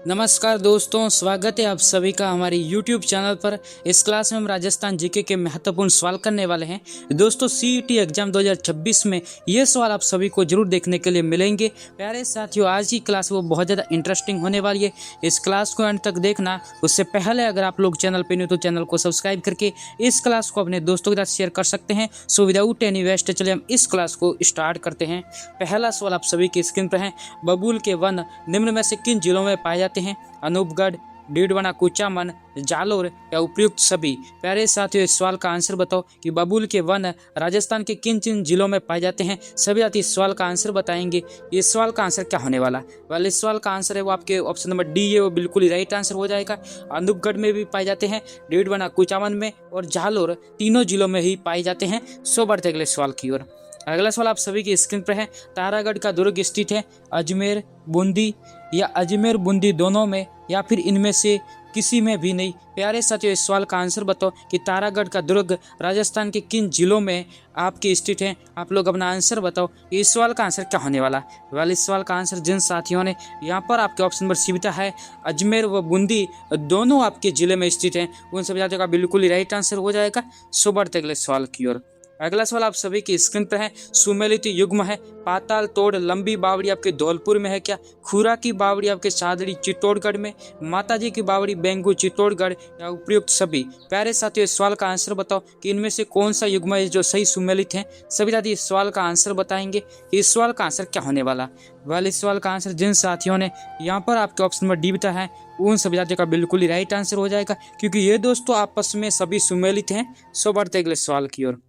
नमस्कार दोस्तों, स्वागत है आप सभी का हमारे YouTube चैनल पर। इस क्लास में हम राजस्थान जीके के महत्वपूर्ण सवाल करने वाले हैं। दोस्तों, सीईटी एग्जाम 2026 में ये सवाल आप सभी को जरूर देखने के लिए मिलेंगे। प्यारे साथियों, आज की क्लास वो बहुत ज़्यादा इंटरेस्टिंग होने वाली है। इस क्लास को अंत तक देखना। उससे पहले अगर आप लोग चैनल पर नहीं तो चैनल को सब्सक्राइब करके इस क्लास को अपने दोस्तों के साथ शेयर कर सकते हैं। सो विदाउट एनी वेस्ट चलिए हम इस क्लास को स्टार्ट करते हैं। पहला सवाल आप सभी की स्क्रीन पर है। बबूल के वन निम्न में से किन जिलों में पाए जाते हैं? अनूपगढ़, डीडवाना, कुचामन, जालोर या उपयुक्त सभी। प्यारे साथियों, इस सवाल का आंसर बताओ कि बबूल के वन राजस्थान के किन किन जिलों में पाए जाते हैं। सभी साथी इस सवाल का आंसर बताएंगे। इस सवाल का आंसर क्या होने वाला? वाले इस सवाल का आंसर है वो आपके ऑप्शन नंबर डी है, वो बिल्कुल ही राइट आंसर हो जाएगा। अनूपगढ़ में भी पाए जाते हैं, डीडवाना, कुचामन में और जालोर तीनों जिलों में ही पाए जाते हैं। सो बढ़ते अगले सवाल की ओर। अगला सवाल आप सभी की स्क्रीन पर है। तारागढ़ का दुर्ग स्थित है अजमेर, बूंदी या अजमेर बूंदी दोनों में या फिर इनमें से किसी में भी नहीं। प्यारे साथियों, इस सवाल का आंसर बताओ कि तारागढ़ का दुर्ग राजस्थान के किन जिलों में आपके स्थित है। आप लोग अपना आंसर बताओ। इस सवाल का आंसर क्या होने वाला? वाले इस सवाल का आंसर जिन साथियों ने यहाँ पर आपके ऑप्शन नंबर सी है, अजमेर व बूंदी दोनों आपके जिले में स्थित हैं, उन सभी साथियों का बिल्कुल ही राइट आंसर हो जाएगा। सो बढ़ते अगले सवाल की ओर। अगला सवाल आप सभी की स्क्रीन पर है। सुमेलित युग्म है। पाताल तोड़ लंबी बावड़ी आपके धौलपुर में है क्या? खुरा की बावड़ी आपके सादड़ी चित्तौड़गढ़ में, माताजी की बावड़ी बेंगू चित्तौड़गढ़ या उपयुक्त सभी। प्यारे साथियों, इस सवाल का आंसर बताओ कि इनमें से कौन सा युग्म है जो सही सुमेलित है। सभी साथी इस सवाल का आंसर बताएंगे कि इस सवाल का आंसर क्या होने वाला। वाले इस सवाल का आंसर जिन साथियों ने यहाँ पर आपके ऑप्शन नंबर डी बताया है, उन सभी साथियों का बिल्कुल ही राइट आंसर हो जाएगा, क्योंकि ये दोस्तों आपस में सभी सुमेलित हैं। सो बढ़ते अगले सवाल की ओर।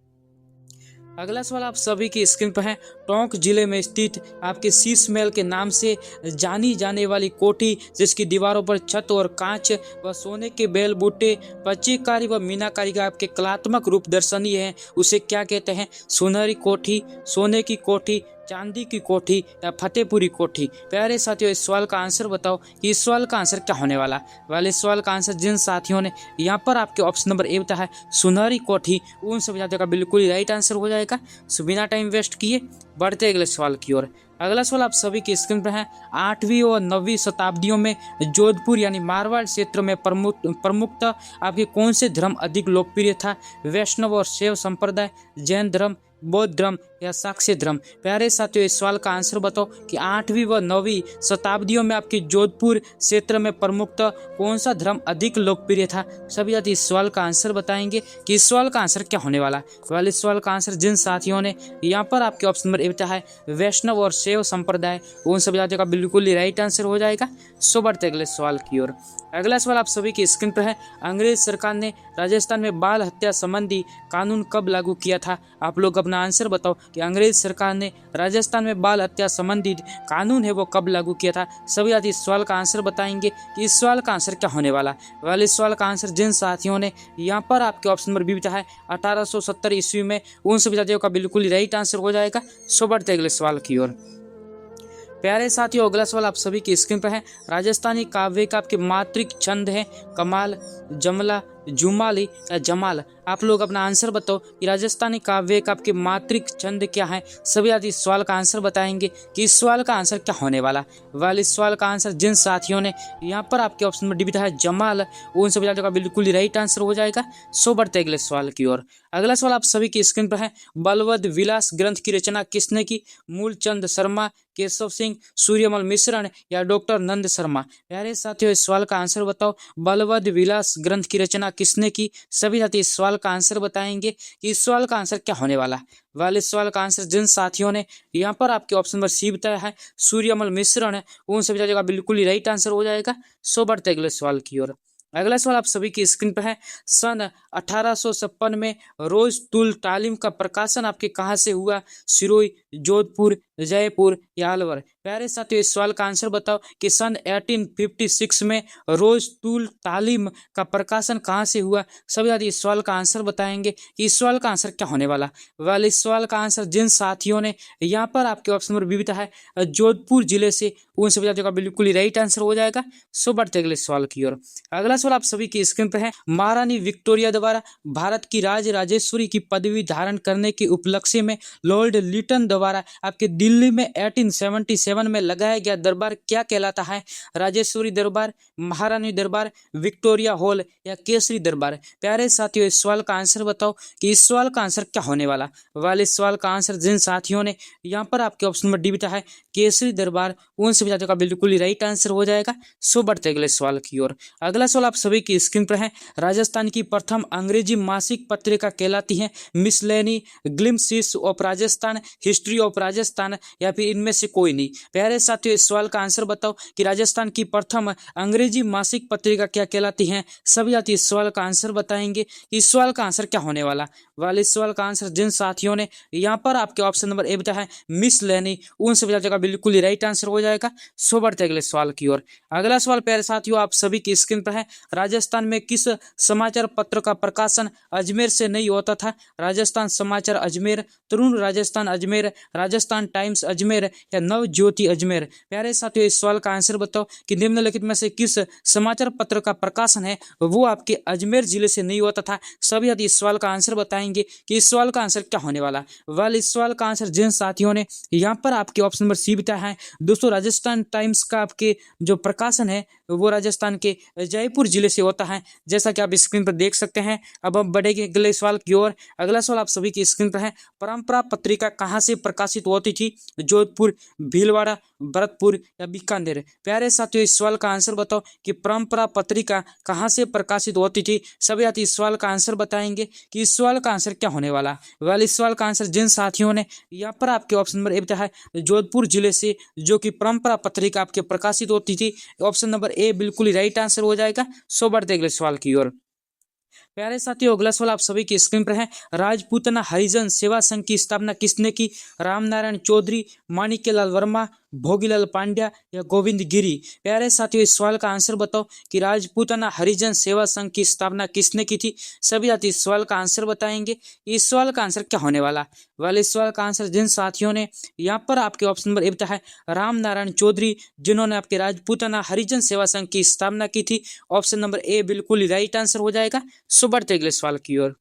अगला सवाल आप सभी की स्क्रीन पर है। टोंक जिले में स्थित आपके शीश महल के नाम से जानी जाने वाली कोठी, जिसकी दीवारों पर छत और कांच व सोने के बेल बूटे, पच्चीकारी व मीनाकारी का आपके कलात्मक रूप दर्शनीय है, उसे क्या कहते हैं? सुनहरी कोठी, सोने की कोठी, चांदी की कोठी या फतेहपुरी कोठी। प्यारे साथियों, इस सवाल का आंसर बताओ कि इस सवाल का आंसर क्या होने वाला। वाले सवाल का आंसर जिन साथियों ने यहाँ पर आपके ऑप्शन नंबर ए बताया है सुनहरी कोठी, उन सभी साथियों का बिल्कुल ही राइट आंसर हो जाएगा। सो बिना टाइम वेस्ट किए बढ़ते अगले सवाल की ओर। अगला सवाल आप सभी की स्क्रीन पर है। 8वीं और 9वीं शताब्दियों में जोधपुर यानी मारवाड़ क्षेत्र में प्रमुखतः आपके कौन से धर्म अधिक लोकप्रिय था? वैष्णव और शैव संप्रदाय, जैन धर्म, बौद्ध धर्म या शाक्य धर्म। प्यारे साथियों, इस सवाल का आंसर बताओ कि 8वीं व 9वीं शताब्दियों में आपकी जोधपुर क्षेत्र में प्रमुखतः कौन सा धर्म अधिक लोकप्रिय था। सभी साथी इस सवाल का आंसर बताएंगे कि इस सवाल का आंसर क्या होने वाला। वाले इस सवाल का आंसर जिन साथियों ने यहाँ पर आपके ऑप्शन नंबर ए बताया है वैष्णव और शैव संप्रदाय, उन सभी साथियों का बिल्कुल ही राइट आंसर हो जाएगा। सो बढ़ते अगले सवाल की ओर। अगला सवाल आप सभी की स्क्रीन पर है। अंग्रेज सरकार ने राजस्थान में बाल हत्या संबंधी कानून कब लागू किया था? आप लोग अपना आंसर बताओ कि अंग्रेज सरकार ने राजस्थान में बाल हत्या संबंधी कानून है वो कब लागू किया था। सभी साथी इस सवाल का आंसर बताएंगे कि इस सवाल का आंसर क्या होने वाला। वाले इस सवाल का आंसर जिन साथियों ने यहाँ पर आपके ऑप्शन नंबर बी बताया है 1870 ईस्वी में, उन सभी साथियों का बिल्कुल ही राइट आंसर हो जाएगा। सो बढ़ते अगले सवाल की ओर। प्यारे साथियों, अगला सवाल आप सभी की स्क्रीन पर है। राजस्थानी काव्य का आपके मातृक छंद है कमाल, जमला, जुमाली या जमाल। आप लोग अपना आंसर बताओ कि राजस्थानी काव्य का आपके मातृक छंद क्या है। सभी साथी इस सवाल का आंसर बताएंगे कि इस सवाल का आंसर क्या होने वाला। वाले इस सवाल का आंसर जिन साथियों ने यहाँ पर आपके ऑप्शन में डी है जमाल, उन सभी साथियों का बिल्कुल ही राइट आंसर हो जाएगा। सो बढ़ते अगले सवाल की ओर। अगला सवाल आप सभी की स्क्रीन पर है। बलवद विलास ग्रंथ की रचना किसने की? मूलचंद शर्मा, केशव सिंह, सूर्यमल मिश्रण या डॉक्टर नंद शर्मा। प्यारे साथियों, इस सवाल का आंसर बताओ। बलवद विलास ग्रंथ की रचना किसने की? सभी साथी इस सवाल का आंसर बताएंगे कि इस सवाल का आंसर क्या होने वाला। वाले सवाल का आंसर जिन साथियों ने यहाँ पर आपके ऑप्शन नंबर सी बताया है सूर्यमल मिश्रण, उन सभी साथियों का बिल्कुल ही राइट आंसर हो जाएगा। सो बढ़ते अगले सवाल की ओर। अगला सवाल आप सभी की स्क्रीन पर है। सन 1856 में रोज तुल तालीम का प्रकाशन आपके कहाँ से हुआ? सिरोही, जोधपुर, जयपुर या अलवर। प्यारे साथियों, इस सवाल का आंसर बताओ कि सन 1856 में रोज तुल तालीम का प्रकाशन कहाँ से हुआ। सभी साथी इस सवाल का आंसर बताएंगे कि इस सवाल का आंसर क्या होने वाला। वाले इस सवाल का आंसर जिन साथियों ने यहाँ पर आपके ऑप्शन नंबर बी बताया है जोधपुर जिले से, उन सभी साथियों का बिल्कुल ही राइट आंसर हो जाएगा। सो बढ़ते अगले सवाल की ओर। अगला सवाल आप सभी की स्क्रीन पर है। महारानी विक्टोरिया द्वारा भारत की राज राजेश्वरी की पदवी धारण करने के उपलक्ष्य में लॉर्ड लिटन द्वारा आपके दिल्ली में 1877 1967 में लगाया गया दरबार क्या कहलाता है? राजेश्वरी दरबार, महारानी दरबार, विक्टोरिया हॉल या केसरी दरबार? प्यारे साथियों, इस सवाल का आंसर बताओ कि इस सवाल का आंसर क्या होने वाला। वाले इस सवाल का आंसर जिन साथियों ने यहाँ पर आपके ऑप्शन नंबर डी बिता है केसरी दरबार, उन सभी साथियों का बिल्कुल ही राइट आंसर हो जाएगा। सो बढ़ते अगले सवाल की ओर। अगला सवाल आप सभी की स्क्रीन पर है। राजस्थान की प्रथम अंग्रेजी मासिक पत्रिका कहलाती है miscellany, glimpses of Rajasthan, history of Rajasthan या फिर इनमें से कोई नहीं? प्यारे साथियों, इस सवाल का आंसर बताओ कि राजस्थान की प्रथम अंग्रेजी मासिक पत्रिका क्या कहलाती है। सभी साथी इस सवाल का आंसर बताएंगे कि इस सवाल का आंसर क्या होने वाला। वाले इस सवाल का आंसर जिन साथियों ने यहाँ पर आपके ऑप्शन नंबर ए बताया है मिसलेनी, उन सभी साथियों का बिल्कुल ही राइट आंसर हो जाएगा। सो बढ़ते अगले सवाल की ओर। अगला सवाल प्यारे साथियों आप सभी की स्क्रीन पर है। राजस्थान में किस समाचार पत्र का प्रकाशन अजमेर से नहीं होता था? राजस्थान समाचार अजमेर, तरुण राजस्थान अजमेर, राजस्थान टाइम्स अजमेर या नव ज्योति अजमेर? प्यारे साथियों, इस सवाल का आंसर बताओ कि निम्नलिखित में से किस समाचार पत्र का प्रकाशन है वो आपके अजमेर जिले से नहीं होता था। सभी साथी इस सवाल का आंसर बताएंगे कि इस सवाल का आंसर क्या होने वाला। वाल इस सवाल का आंसर जिन साथियों ने यहाँ पर आपके ऑप्शन नंबर सी बताया है दोस्तों, राजस्थान टाइम्स का आपके जो प्रकाशन है वो राजस्थान के जयपुर जिले से होता है, जैसा कि आप स्क्रीन पर देख सकते हैं। अब हम बढ़ेंगे अगले सवाल की ओर। अगला सवाल आप सभी की स्क्रीन पर है। परंपरा पत्रिका कहाँ से प्रकाशित होती थी? जोधपुर, भीलवाड़ा, भरतपुर या बीकानेर? प्यारे साथियों, इस सवाल का आंसर बताओ कि परंपरा पत्रिका कहाँ से प्रकाशित होती थी। सभी साथी इस सवाल का आंसर बताएंगे कि इस सवाल का आंसर क्या होने वाला। वाल इस सवाल का आंसर जिन साथियों ने यहाँ पर आपके ऑप्शन नंबर ए बताया है जोधपुर जिले से जो कि परंपरा पत्रिका आपके प्रकाशित होती थी, ऑप्शन नंबर ए बिल्कुल ही राइट आंसर हो जाएगा। सो बढ़ते अगले सवाल की ओर। प्यारे साथियों, अगला सवाल आप सभी की स्क्रीन पर है। राजपूतना हरिजन सेवा संघ की स्थापना किसने की? रामनारायण चौधरी, माणिक्यलाल वर्मा, भोगीलाल पांड्या या गोविंद गिरी? प्यारे साथियों, इस सवाल का आंसर बताओ कि राजपूतना हरिजन सेवा संघ की स्थापना किसने की थी। सभी साथी इस सवाल का आंसर बताएंगे। इस सवाल का आंसर क्या होने वाला। वाले इस सवाल का आंसर जिन साथियों ने यहाँ पर आपके ऑप्शन नंबर ए बताया है रामनारायण चौधरी, जिन्होंने आपके राजपूतना हरिजन सेवा संघ की स्थापना की थी, ऑप्शन नंबर ए बिल्कुल ही राइट आंसर हो जाएगा। सो बढ़ते अगले सवाल की ओर।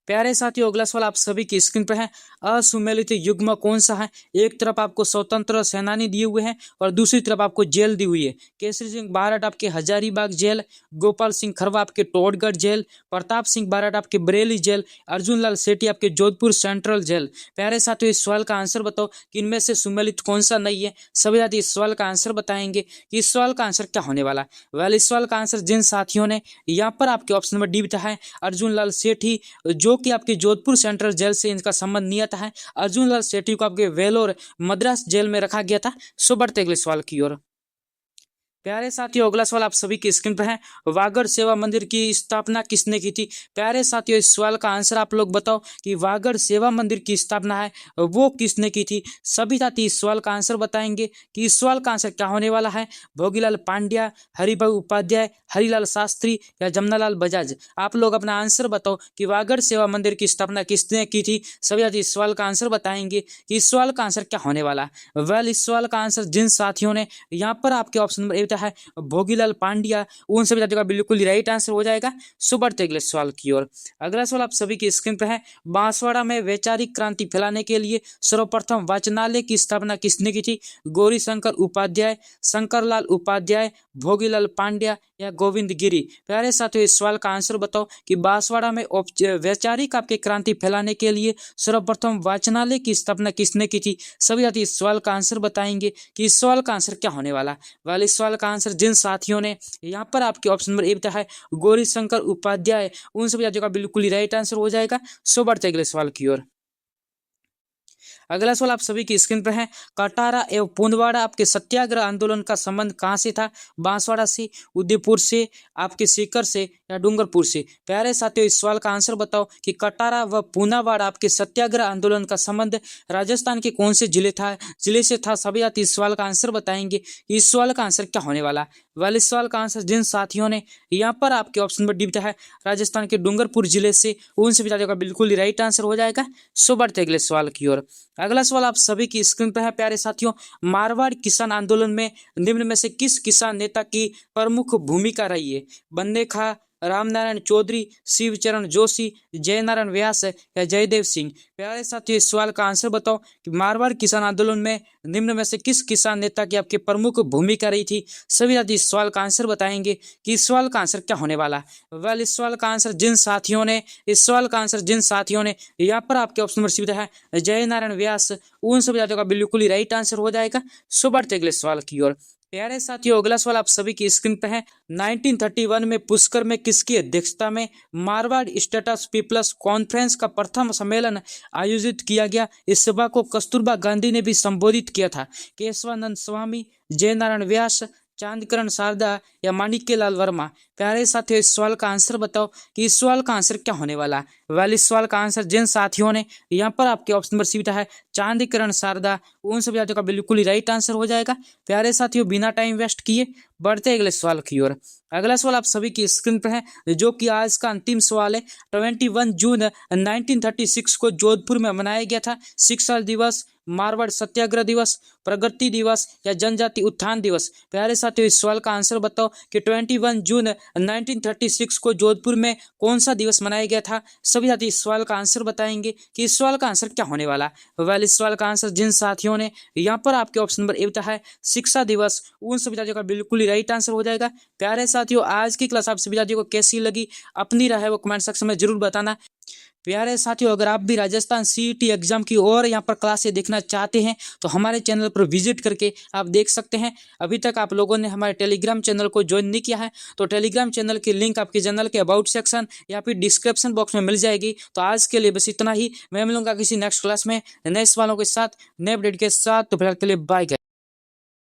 प्यारे साथियों, अगला सवाल आप सभी की स्क्रीन पर है। असुमेलित युग्म कौन सा है? एक तरफ आपको स्वतंत्र सेनानी दिए हुए हैं और दूसरी तरफ आपको जेल दी हुई है। केसरी सिंह बारठ आपके हजारीबाग जेल, गोपाल सिंह खरवा आपके टोडगढ़ जेल, प्रताप सिंह बारठ आपके बरेली जेल, अर्जुन लाल सेठी आपके जोधपुर सेंट्रल जेल। प्यारे साथियों, इस सवाल का आंसर बताओ कि इनमें से सुमेलित कौन सा नहीं है। सभी साथी इस सवाल का आंसर बताएंगे कि इस सवाल का आंसर क्या होने वाला। वेल, इस सवाल का आंसर जिन साथियों ने यहाँ पर आपके ऑप्शन नंबर डी बताया है अर्जुन लाल सेठी, जो कि आपके जोधपुर सेंट्रल जेल से इनका संबंध नहीं आता है। अर्जुन लाल सेठी को आपके वेलोर मद्रास जेल में रखा गया था। सो बढ़ते अगले सवाल की ओर। प्यारे साथियों, अगला सवाल आप सभी की स्क्रीन पर है। वागड़ सेवा मंदिर की स्थापना किसने की थी? प्यारे साथियों, इस सवाल का आंसर आप लोग बताओ कि वागड़ सेवा मंदिर की स्थापना है वो किसने की थी। सभी साथी इस सवाल का आंसर बताएंगे कि इस सवाल का आंसर क्या होने वाला है। भोगीलाल पांड्या, हरिभाऊ उपाध्याय, हरिलाल शास्त्री या जमनालाल बजाज? आप लोग अपना आंसर बताओ कि वागड़ सेवा मंदिर की स्थापना किसने की थी। सभी साथी इस सवाल का आंसर बताएंगे कि इस सवाल का आंसर क्या होने वाला। वेल, इस सवाल का आंसर जिन साथियों ने यहाँ पर आपके ऑप्शन नंबर है भोगीलाल पांड्या, उन सभी साथियों का बिल्कुल ही राइट आंसर हो जाएगा। सो बढ़ते अगले सवाल की ओर। अगला सवाल आप सभी की स्क्रीन पर है। बांसवाड़ा में वैचारिक क्रांति फैलाने के लिए सर्वप्रथम वाचनालय की स्थापना किसने की थी? गौरी शंकर उपाध्याय, शंकरलाल उपाध्याय, भोगीलाल पांड्या या गोविंद गिरी? प्यारे साथियों, इस सवाल का आंसर बताओ कि बांसवाड़ा में वैचारिक आपके क्रांति फैलाने के लिए सर्वप्रथम वाचनालय की स्थापना किसने की थी। सभी साथी इस सवाल का आंसर बताएंगे कि इस सवाल का आंसर क्या होने वाला। वाले इस सवाल का आंसर जिन साथियों ने यहाँ पर आपके ऑप्शन नंबर ए बताया है गौरी शंकर उपाध्याय, उन सभी साथियों का बिल्कुल ही राइट आंसर हो जाएगा। सो बढ़ते अगले सवाल की ओर। अगला सवाल आप सभी की स्क्रीन पर है। कटारा एवं पुंदवाड़ा आपके सत्याग्रह आंदोलन का संबंध कहाँ से था? बांसवाड़ा से, उदयपुर से, आपके सीकर से या डूंगरपुर से? प्यारे साथियों, इस सवाल का आंसर बताओ कि कटारा व पुंदवाड़ा आपके सत्याग्रह आंदोलन का संबंध राजस्थान के कौन से जिले से था। सभी साथी इस सवाल का आंसर बताएंगे कि इस सवाल का आंसर क्या होने वाला। वाले सवाल का आंसर जिन साथियों ने यहाँ पर आपके ऑप्शन नंबर डी बताया है राजस्थान के डूंगरपुर जिले से, उन सभी साथियों का बिल्कुल ही राइट आंसर हो जाएगा। सो बढ़ते अगले सवाल की ओर। अगला सवाल आप सभी की स्क्रीन पर है प्यारे साथियों। मारवाड़ किसान आंदोलन में निम्न में से किस किसान नेता की प्रमुख भूमिका रही है? बन्ने खां, रामनारायण चौधरी, शिवचरण जोशी, जयनारायण व्यास या जयदेव सिंह। प्यारे साथियों, इस सवाल का आंसर बताओ कि मारवाड़ किसान आंदोलन में निम्न में से किस किसान नेता की आपकी प्रमुख भूमिका रही थी। सभी साथी इस सवाल का आंसर बताएंगे कि इस सवाल का आंसर क्या होने वाला है। वेल, इस सवाल का आंसर जिन साथियों ने यहाँ पर आपके ऑप्शन नंबर सी है जयनारायण व्यास, उन सभी साथियों का बिल्कुल ही राइट आंसर हो जाएगा। सो बढ़ते अगले सवाल की ओर। प्यारे साथियों, अगला सवाल आप सभी की स्क्रीन पर है। 1931 में पुष्कर में किसकी अध्यक्षता में मारवाड़ स्टेटस पीपल्स कॉन्फ्रेंस का प्रथम सम्मेलन आयोजित किया गया। इस सभा को कस्तूरबा गांधी ने भी संबोधित किया था। केशवानंद स्वामी, जयनारायण व्यास, चांदकरण शारदा या माणिक्यलाल वर्मा। प्यारे साथियों, इस सवाल का आंसर बताओ कि इस सवाल का आंसर क्या होने वाला है। वेल, इस सवाल का आंसर जिन साथियों ने यहाँ पर आपके ऑप्शन नंबर सी है चांदीकरण शारदा, उन सभी साथियों का बिल्कुल ही राइट आंसर हो जाएगा। प्यारे साथियों, बिना टाइम वेस्ट किए बढ़ते अगले सवाल की ओर। अगला सवाल आप सभी की स्क्रीन पर है, जो कि आज का अंतिम सवाल है। 21 जून 1936 को जोधपुर में मनाया गया था शिक्षा दिवस, मारवाड़ सत्याग्रह दिवस, प्रगति दिवस या जनजाति उत्थान दिवस। प्यारे साथियों, इस सवाल का आंसर बताओ कि 21 जून 1936 को जोधपुर में कौन सा दिवस मनाया गया था। सभी साथी इस सवाल का आंसर बताएंगे कि इस सवाल का आंसर क्या होने वाला है। वेल, इस सवाल का आंसर जिन साथियों ने यहाँ पर आपके ऑप्शन नंबर ए है शिक्षा दिवस, उन सभी साथियों का बिल्कुल ही राइट आंसर हो जाएगा। प्यारे साथियों, आज की क्लास आप सभी साथियों को कैसी लगी, अपनी राय वो कमेंट सेक्शन में जरूर बताना। प्यारे साथियों, अगर आप भी राजस्थान सीईटी एग्जाम की और यहाँ पर क्लासें देखना चाहते हैं तो हमारे चैनल पर विजिट करके आप देख सकते हैं। अभी तक आप लोगों ने हमारे टेलीग्राम चैनल को ज्वाइन नहीं किया है तो टेलीग्राम चैनल की लिंक आपके चैनल के अबाउट सेक्शन या फिर डिस्क्रिप्शन बॉक्स में मिल जाएगी। तो आज के लिए बस इतना ही। मैं मिलूंगा किसी नेक्स्ट क्लास में नए सवालों के साथ, नए अपडेट के साथ। तो फिलहाल के लिए बाय।